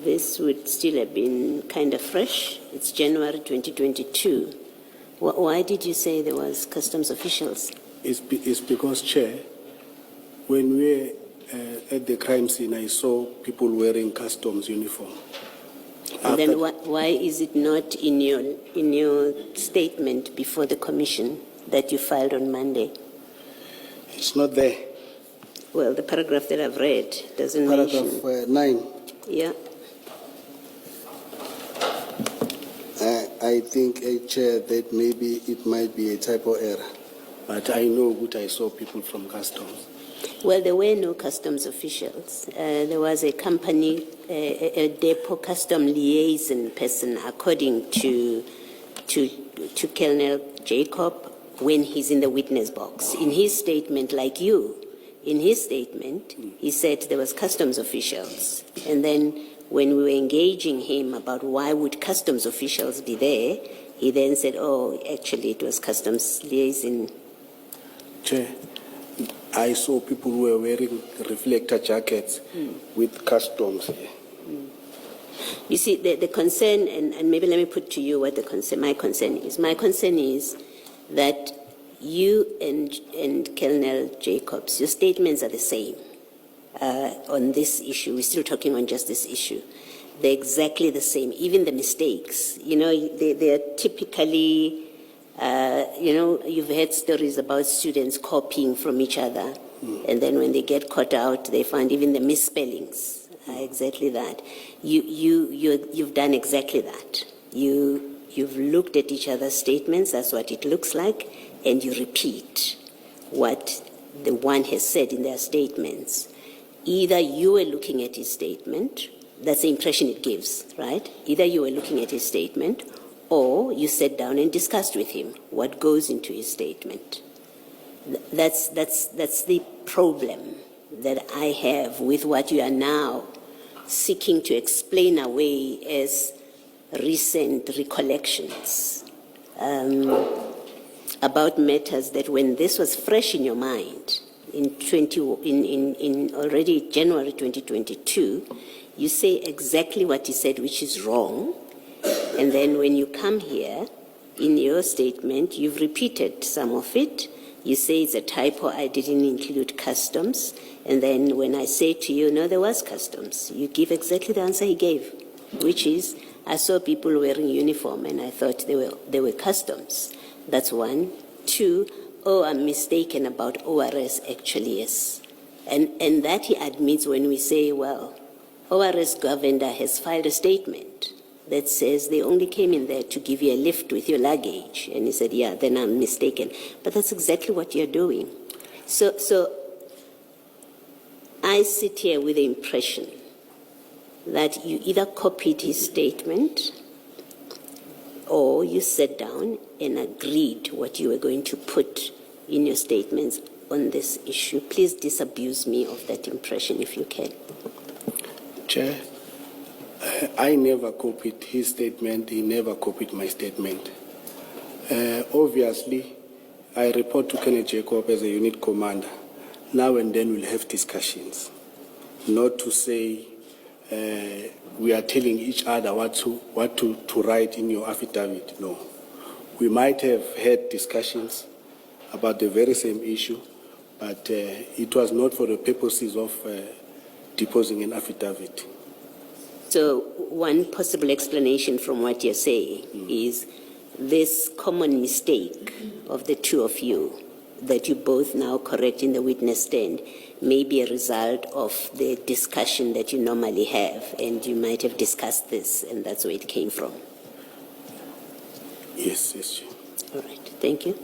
this would still have been kind of fresh. It's January 2022. Why did you say there was customs officials? It's because, Chair, when we were at the crime scene, I saw people wearing customs uniform. And then why is it not in your statement before the commission that you filed on Monday? It's not there. Well, the paragraph that I've read doesn't mention. Paragraph 9. Yeah. I think, Chair, that maybe it might be a typo error. But I know what I saw people from customs. Well, there were no customs officials. There was a company, a depot custom liaison person, according to Colonel Jacob, when he's in the witness box. In his statement, like you, in his statement, he said there was customs officials. And then when we were engaging him about why would customs officials be there, he then said, oh, actually it was customs liaison. Chair, I saw people who were wearing reflector jackets with customs here. You see, the concern, and maybe let me put to you what my concern is. My concern is that you and Colonel Jacobs, your statements are the same on this issue. We're still talking on just this issue. They're exactly the same, even the mistakes. You know, they are typically, you've heard stories about students copying from each other, and then when they get caught out, they find even the misspellings are exactly that. You've done exactly that. You've looked at each other's statements, that's what it looks like, and you repeat what the one has said in their statements. Either you were looking at his statement, that's the impression it gives, right? Either you were looking at his statement, or you sat down and discussed with him what goes into his statement. That's the problem that I have with what you are now seeking to explain away as recent recollections about matters that when this was fresh in your mind in already January 2022, you say exactly what he said, which is wrong. And then when you come here, in your statement, you've repeated some of it. You say it's a typo, I didn't include customs. And then when I say to you, no, there was customs, you give exactly the answer he gave, which is, I saw people wearing uniform and I thought they were customs. That's one. Two, oh, I'm mistaken about ORS, actually, yes. And that he admits when we say, well, ORS Governor has filed a statement that says they only came in there to give you a lift with your luggage. And he said, yeah, then I'm mistaken. But that's exactly what you're doing. So I sit here with the impression that you either copied his statement or you sat down and agreed what you were going to put in your statements on this issue. Please disabuse me of that impression if you can. Chair, I never copied his statement. He never copied my statement. Obviously, I report to Colonel Jacob as a unit commander. Now and then we'll have discussions. Not to say we are telling each other what to write in your affidavit. No. We might have had discussions about the very same issue, but it was not for the purposes of deposing an affidavit. So one possible explanation from what you're saying is this common mistake of the two of you that you both now correct in the witness stand may be a result of the discussion that you normally have, and you might have discussed this, and that's where it came from. Yes, yes. All right. Thank you.